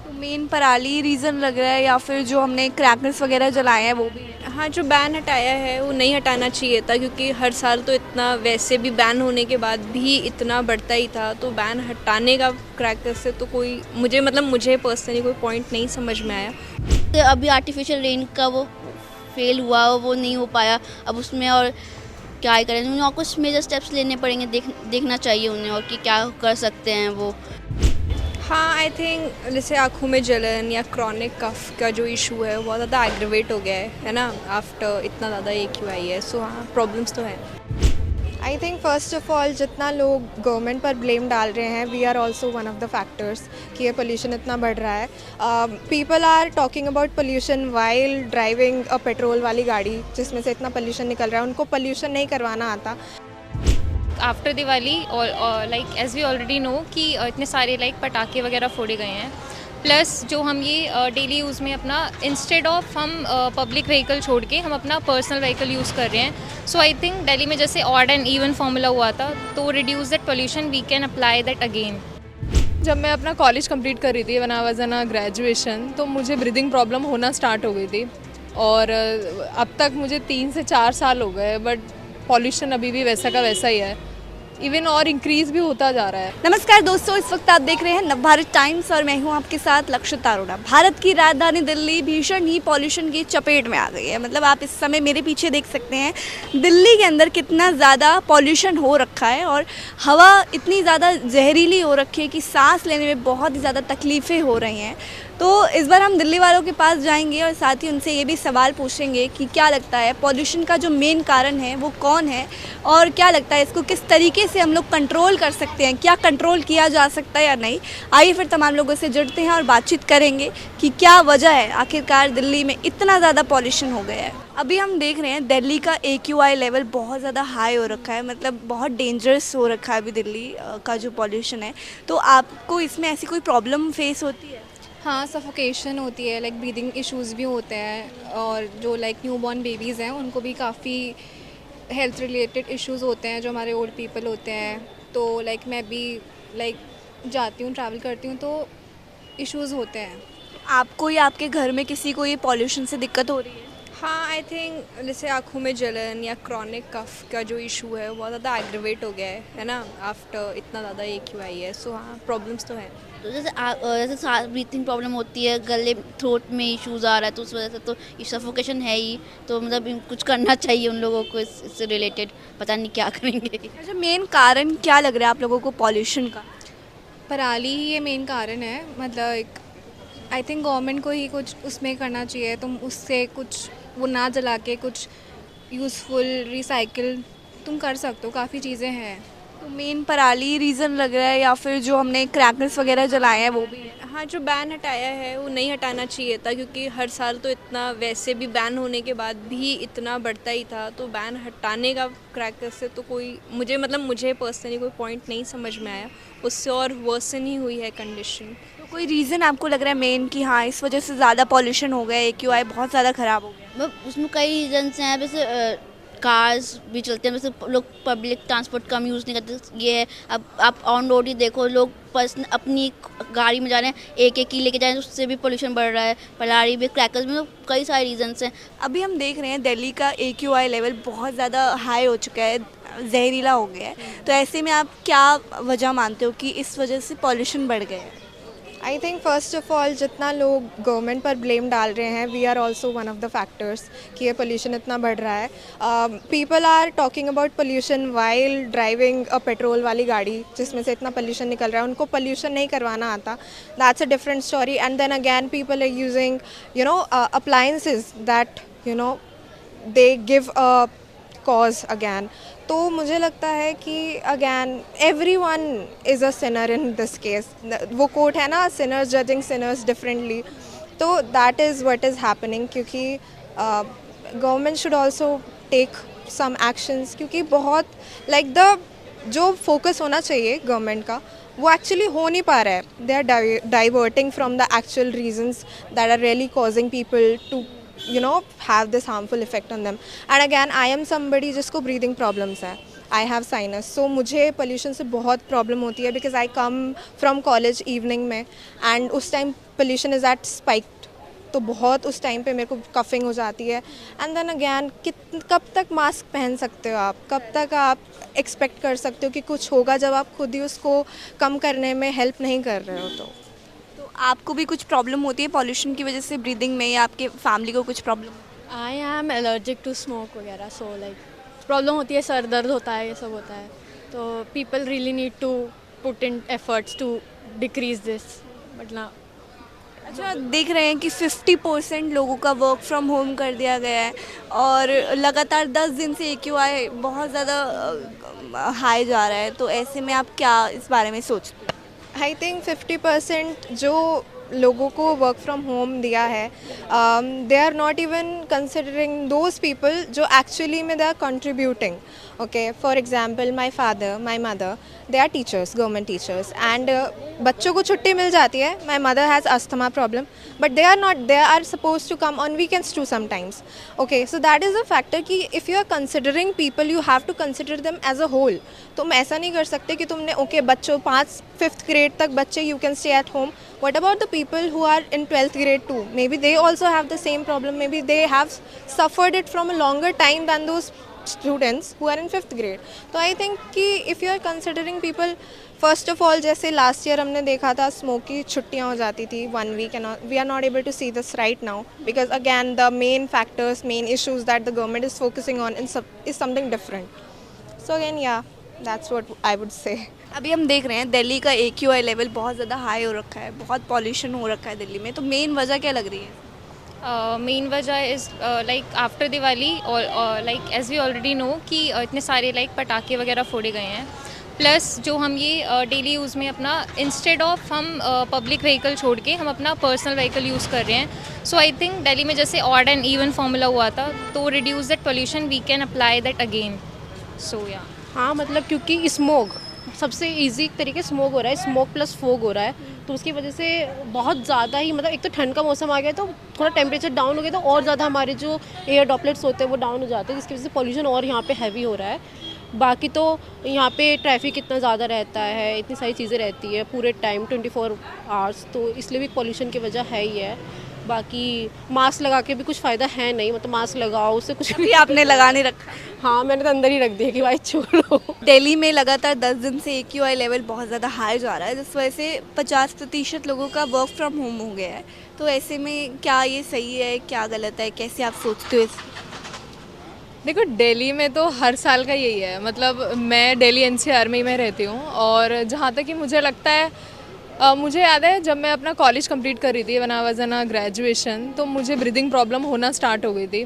तो मेन पराली रीज़न लग रहा है या फिर जो हमने क्रैकर्स वगैरह जलाए हैं वो भी है? हाँ, जो बैन हटाया है वो नहीं हटाना चाहिए था, क्योंकि हर साल तो इतना, वैसे भी बैन होने के बाद भी इतना बढ़ता ही था, तो बैन हटाने का क्रैकर से तो कोई, मुझे पर्सनली कोई पॉइंट नहीं समझ में आया। तो अभी आर्टिफिशियल रेन का वो फेल हुआ, वो नहीं हो पाया। अब उसमें और क्या ही करें, उन्हें और कुछ मेजर स्टेप्स लेने पड़ेंगे, देखना चाहिए उन्हें और कि क्या कर सकते हैं वो। हाँ, आई थिंक जैसे आँखों में जलन या क्रॉनिक कफ का जो इशू है वो बहुत ज़्यादा एग्रीवेट हो गया है ना, आफ्टर इतना ज़्यादा AQI है। सो हाँ, प्रॉब्लम्स तो हैं। I think first of all जितना लोग गवर्नमेंट पर ब्लेम डाल रहे हैं, we are also one of the factors कि ये पोल्यूशन इतना बढ़ रहा है। People are talking about pollution while driving a petrol वाली गाड़ी जिसमें से इतना पोल्यूशन निकल रहा है, उनको पोल्यूशन नहीं करवाना आता। आफ्टर दिवाली और like as we already know कि इतने सारे लाइक पटाखे वगैरह फोड़े गए हैं, प्लस जो हम ये डेली यूज़ में अपना, इंस्टेड ऑफ हम पब्लिक व्हीकल छोड़ के हम अपना पर्सनल व्हीकल यूज़ कर रहे हैं। सो आई थिंक दिल्ली में जैसे ऑड एंड इवन फार्मूला हुआ था, तो reduce that pollution we can apply that again. जब मैं अपना कॉलेज कंप्लीट कर रही थी, when I was in graduation, तो मुझे ब्रीदिंग प्रॉब्लम होना स्टार्ट हो गई थी और अब तक मुझे 3 से 4 साल हो गए, बट पॉल्यूशन अभी भी वैसा का वैसा ही है, इवन और इंक्रीज़ भी होता जा रहा है। नमस्कार दोस्तों, इस वक्त आप देख रहे हैं नवभारत टाइम्स और मैं हूं आपके साथ लक्षिता अरोड़ा। भारत की राजधानी दिल्ली भीषण ही पॉल्यूशन की चपेट में आ गई है। मतलब आप इस समय मेरे पीछे देख सकते हैं दिल्ली के अंदर कितना ज़्यादा पॉल्यूशन हो रखा है और हवा इतनी ज़्यादा जहरीली हो रखी है कि सांस लेने में बहुत ही ज़्यादा तकलीफ़ें हो रही हैं। तो इस बार हम दिल्ली वालों के पास जाएंगे और साथ ही उनसे ये भी सवाल पूछेंगे कि क्या लगता है पॉल्यूशन का जो मेन कारण है वो कौन है और क्या लगता है इसको किस तरीके से हम लोग कंट्रोल कर सकते हैं, क्या कंट्रोल किया जा सकता है या नहीं। आइए फिर तमाम लोगों से जुड़ते हैं और बातचीत करेंगे कि क्या वजह है आखिरकार दिल्ली में इतना ज़्यादा पॉल्यूशन हो गया है। अभी हम देख रहे हैं दिल्ली का AQI लेवल बहुत ज़्यादा हाई हो रखा है, मतलब बहुत डेंजरस हो रखा है अभी दिल्ली का जो पॉल्यूशन है। तो आपको इसमें ऐसी कोई प्रॉब्लम फेस होती है? हाँ, सफोकेशन होती है, लाइक ब्रीदिंग इश्यूज़ भी होते हैं, और जो लाइक न्यूबॉर्न बेबीज़ हैं उनको भी काफ़ी हेल्थ रिलेटेड इश्यूज़ होते हैं, जो हमारे ओल्ड पीपल होते हैं। तो लाइक मैं भी लाइक जाती हूँ, ट्रैवल करती हूँ, तो इश्यूज़ होते हैं। आपको या आपके घर में किसी को ये पॉल्यूशन से दिक्कत हो रही है? हाँ, आई थिंक जैसे आँखों में जलन या क्रॉनिक कफ का जो इशू है वो बहुत ज़्यादा एग्रीवेट हो गया है ना, आफ्टर इतना ज़्यादा AQI है। सो हाँ, प्रॉब्लम्स तो हैं। तो जैसे सांस ब्रीथिंग प्रॉब्लम होती है, गले थ्रोट में इश्यूज आ रहा है, तो उस वजह से तो सफोकेशन है ही। तो मतलब कुछ करना चाहिए उन लोगों को इससे रिलेटेड, पता नहीं क्या करेंगे। अच्छा, मेन कारण क्या लग रहा है आप लोगों को पॉल्यूशन का? पराली ही ये मेन कारण है। मतलब आई थिंक गवर्नमेंट को ही कुछ उसमें करना चाहिए, तुम उससे कुछ वो ना जला के कुछ यूज़फुल रिसाइकिल तुम कर सकते हो, काफ़ी चीज़ें हैं। तो मेन पराली रीज़न लग रहा है या फिर जो हमने क्रैकर्स वगैरह जलाए हैं वो भी है? हाँ, जो बैन हटाया है वो नहीं हटाना चाहिए था, क्योंकि हर साल तो इतना, वैसे भी बैन होने के बाद भी इतना बढ़ता ही था, तो बैन हटाने का क्रैकर से तो कोई, मुझे पर्सनली कोई पॉइंट नहीं समझ में आया। उससे और वर्सन ही हुई है कंडीशन। तो कोई रीज़न आपको लग रहा है मेन कि हाँ इस वजह से ज़्यादा पॉल्यूशन हो गया, AQI बहुत ज़्यादा ख़राब हो गया? मतलब उसमें कई रीजन्स हैं, वैसे कार्स भी चलते हैं, वैसे लोग पब्लिक ट्रांसपोर्ट कम यूज़ नहीं करते, ये है। अब आप ऑन रोड ही देखो, लोग पर्सन अपनी गाड़ी में जा रहे हैं, एक ही लेके जा रहे हैं, उससे भी पोल्यूशन बढ़ रहा है। पलाड़ी भी, क्रैकर्स में, मतलब कई सारे रीजन्स हैं। अभी हम देख रहे हैं दिल्ली का AQI लेवल बहुत ज़्यादा हाई हो चुका है, जहरीला हो गया है। तो ऐसे में आप क्या वजह मानते हो कि इस वजह से पॉल्यूशन बढ़ गया है? I think first of all जितना लोग गवर्नमेंट पर ब्लेम डाल रहे हैं, we are also one of the factors कि ये पोल्यूशन इतना बढ़ रहा है। People are talking about pollution while driving a petrol वाली गाड़ी जिसमें से इतना पोल्यूशन निकल रहा है, उनको पोल्यूशन नहीं करवाना आता। That's a different story. And then again people are using appliances that they give a cause again. तो मुझे लगता है कि again everyone is a sinner in this case. वो कोट है ना, सिनर्स जजिंग सिनर्स डिफरेंटली। तो that is what is happening, क्योंकि government should also take some actions, क्योंकि बहुत लाइक द जो फोकस होना चाहिए गवर्नमेंट का वो एक्चुअली हो नहीं पा रहा है। They are diverting from the actual reasons that are really causing people to have this harmful effect on them. And again, I am somebody जिसको breathing problems है, I have sinus, so मुझे pollution से बहुत problem होती है, because I come from college evening में, and उस time pollution is at spiked, तो बहुत उस टाइम पे मेरे को कफिंग हो जाती है. एंड देन अगैन कब तक मास्क पहन सकते हो आप, कब तक आप एक्सपेक्ट कर सकते हो कि कुछ होगा जब आप खुद ही उसको कम करने में हेल्प नहीं कर रहे हो. तो आपको भी कुछ प्रॉब्लम होती है पॉल्यूशन की वजह से ब्रीदिंग में, या आपके फैमिली को कुछ problem? I am allergic to smoke वगैरह, सो लाइक प्रॉब्लम होती है, सर दर्द होता है, ये सब होता है. तो people really need to put in efforts to decrease this. मतलब अच्छा, देख रहे हैं कि 50% लोगों का वर्क फ्रॉम होम कर दिया गया है और लगातार 10 दिन से AQI बहुत ज़्यादा हाई जा रहा है, तो ऐसे में आप क्या इस बारे में सोचते हैं? आई थिंक 50% जो लोगों को वर्क फ्रॉम होम दिया है, they are not even considering those people जो एक्चुअली में they are contributing. Okay, for example my father, my mother, they are teachers, government teachers, and बच्चों को छुट्टी मिल जाती है. My mother has asthma problem, but they are suppose to come on weekends to sometimes. Okay, so that is a factor कि if you are considering people you have to consider them as a whole. तुम ऐसा नहीं कर सकते कि तुमने okay बच्चों 5th grade तक बच्चे you can stay at home. What about the people who are in 12th grade too? Maybe they also have the same problem. Maybe they have suffered it from a longer time than those students who are in 5th grade. So I think कि if you are considering people, first of all, जैसे last year हमने देखा था smoke की छुट्टियाँ हो जाती थी 1 week, and we are not able to see this right now because again the main factors, main issues that the government is focusing on is something different. So again, yeah, that's what I would say. अभी हम देख रहे हैं दिल्ली का AQI level बहुत ज़्यादा high हो रखा है, बहुत पॉल्यूशन हो रखा है दिल्ली में, तो मेन वजह क्या लग रही है? मेन वजह इज़ लाइक आफ्टर दिवाली और like as we already know कि इतने सारे लाइक पटाखे वगैरह फोड़े गए हैं. प्लस जो हम ये डेली यूज़ में अपना इंस्टेड ऑफ हम पब्लिक व्हीकल छोड़ के हम अपना पर्सनल व्हीकल यूज़ कर रहे हैं. सो आई थिंक दिल्ली में जैसे ऑड एंड इवन फॉर्मूला हुआ था, तो reduce that pollution we can apply that again. So yeah हाँ, मतलब क्योंकि स्मोक सबसे इजी तरीके स्मोक हो रहा है, स्मोक प्लस फोग हो रहा है, तो उसकी वजह से बहुत ज़्यादा ही, मतलब एक तो ठंड का मौसम आ गया तो थोड़ा टेम्परेचर डाउन हो गया, तो और ज़्यादा हमारे जो एयर ड्रॉपलेट्स होते हैं वो डाउन हो जाते हैं, जिसकी वजह से पॉल्यूशन और यहाँ पे हैवी हो रहा है. बाकी तो यहाँ पे ट्रैफिक इतना ज़्यादा रहता है, इतनी सारी चीज़ें रहती है पूरे टाइम 24 आवर्स, तो इसलिए भी पॉल्यूशन की वजह है ही है. बाकी मास्क लगा के भी कुछ फ़ायदा है नहीं, मतलब मास्क लगाओ उससे कुछ भी आपने लगा नहीं रखा? हाँ, मैंने तो अंदर ही रख दिया कि भाई छोड़ो. दिल्ली में लगातार 10 दिन से AQI लेवल बहुत ज़्यादा हाई जा रहा है, जिस वजह से 50% लोगों का वर्क फ्रॉम होम हो गया है. तो ऐसे में क्या ये सही है, क्या गलत है, कैसे आप सोचते हो इस? देखो, दिल्ली में तो हर साल का यही है. मतलब मैं दिल्ली NCR में ही मैं रहती हूँ, और जहाँ तक कि मुझे लगता है, मुझे याद है जब मैं अपना कॉलेज कंप्लीट कर रही थी, when I was in graduation, तो मुझे ब्रीदिंग प्रॉब्लम होना स्टार्ट हो गई थी.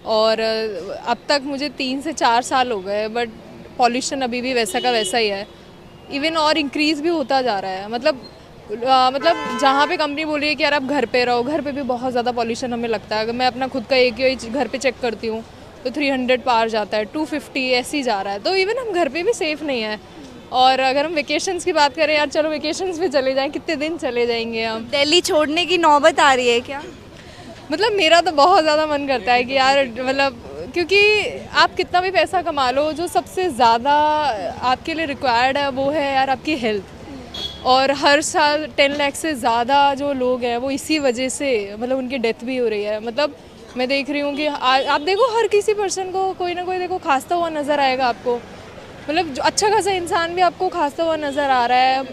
और अब तक मुझे 3 से 4 साल हो गए, बट पॉल्यूशन अभी भी वैसा का वैसा ही है. इवन और इंक्रीज़ भी होता जा रहा है. मतलब जहाँ पे कंपनी बोल रही है कि यार आप घर पे रहो, घर पे भी बहुत ज़्यादा पॉल्यूशन हमें लगता है. अगर मैं अपना खुद का AQI घर पे चेक करती हूँ तो 300 पार जाता है, 250 ऐसे ही जा रहा है. तो इवन हम घर पे भी सेफ़ नहीं है. और अगर हम वेकेशंस की बात करें, यार चलो वेकेशंस पे चले जाएं, कितने दिन चले जाएंगे हम. दिल्ली छोड़ने की नौबत आ रही है क्या? मतलब मेरा तो बहुत ज़्यादा मन करता है कि यार, मतलब क्योंकि आप कितना भी पैसा कमा लो, जो सबसे ज़्यादा आपके लिए रिक्वायर्ड है वो है यार आपकी हेल्थ. और हर साल 10 लाख से ज़्यादा जो लोग हैं वो इसी वजह से, मतलब उनकी डेथ भी हो रही है. मतलब मैं देख रही हूँ कि आप देखो हर किसी पर्सन को कोई ना कोई देखो खांसता हुआ नज़र आएगा आपको. मतलब जो अच्छा खासा इंसान भी आपको खांसता हुआ नज़र आ रहा है,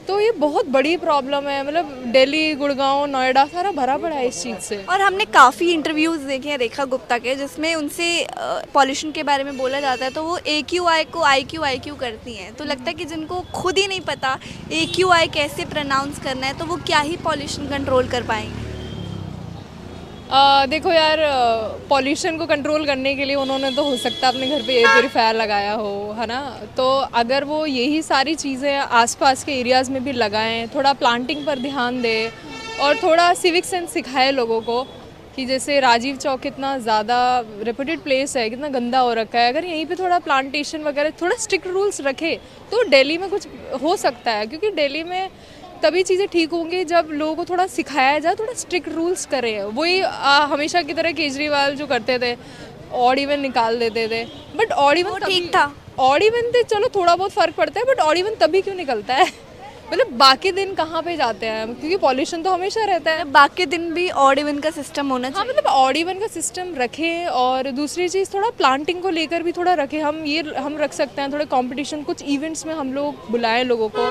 तो ये बहुत बड़ी प्रॉब्लम है. मतलब दिल्ली, गुड़गांव, नोएडा सारा भरा पड़ा है इस चीज़ से. और हमने काफ़ी इंटरव्यूज़ देखे हैं रेखा गुप्ता के, जिसमें उनसे पॉल्यूशन के बारे में बोला जाता है, तो वो AQI को IQ करती हैं. तो लगता है कि जिनको खुद ही नहीं पता AQI कैसे प्रोनाउंस करना है, तो वो क्या ही पॉल्यूशन कंट्रोल कर पाएंगे. देखो यार, पॉल्यूशन को कंट्रोल करने के लिए उन्होंने तो हो सकता है अपने घर पे एयर प्योरीफायर लगाया हो, है ना. तो अगर वो यही सारी चीज़ें आसपास के एरियाज़ में भी लगाएं, थोड़ा प्लांटिंग पर ध्यान दें, और थोड़ा सिविक सेंस सिखाए लोगों को कि जैसे राजीव चौक कितना ज़्यादा रेपुटेड प्लेस है, कितना गंदा हो रखा है. अगर यहीं पे थोड़ा प्लांटेशन वगैरह, थोड़ा स्ट्रिक्ट रूल्स रखे तो दिल्ली में कुछ हो सकता है. क्योंकि दिल्ली में तभी चीज़ें ठीक होंगी जब लोगों को थोड़ा सिखाया जाए, थोड़ा स्ट्रिक्ट रूल्स करें. वही हमेशा की तरह केजरीवाल जो करते थे, ऑड इवन निकाल देते थे. बट ऑड इवन ठीक था. ऑड इवन से चलो थोड़ा बहुत फ़र्क पड़ता है, बट ऑड इवन तभी क्यों निकलता है मतलब बाकी दिन कहाँ पे जाते हैं, क्योंकि पॉल्यूशन तो हमेशा रहता है। बाकी दिन भी ऑड इवन का सिस्टम होना हाँ, चाहिए। मतलब ऑड इवन का सिस्टम रखें, और दूसरी चीज़ थोड़ा प्लांटिंग को लेकर भी थोड़ा रखें। हम रख सकते हैं थोड़ा कंपटीशन, कुछ इवेंट्स में हम लोग बुलाएं लोगों को,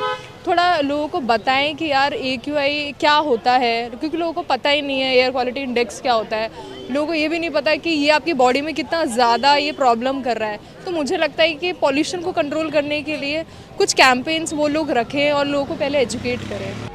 थोड़ा लोगों को बताएं कि यार AQI क्या होता है, क्योंकि लोगों को पता ही नहीं है एयर क्वालिटी इंडेक्स क्या होता है। लोगों को ये भी नहीं पता है कि ये आपकी बॉडी में कितना ज़्यादा ये प्रॉब्लम कर रहा है। तो मुझे लगता है कि पॉल्यूशन को कंट्रोल करने के लिए कुछ कैंपेन्स वो लोग रखें और लोगों को पहले एजुकेट करें।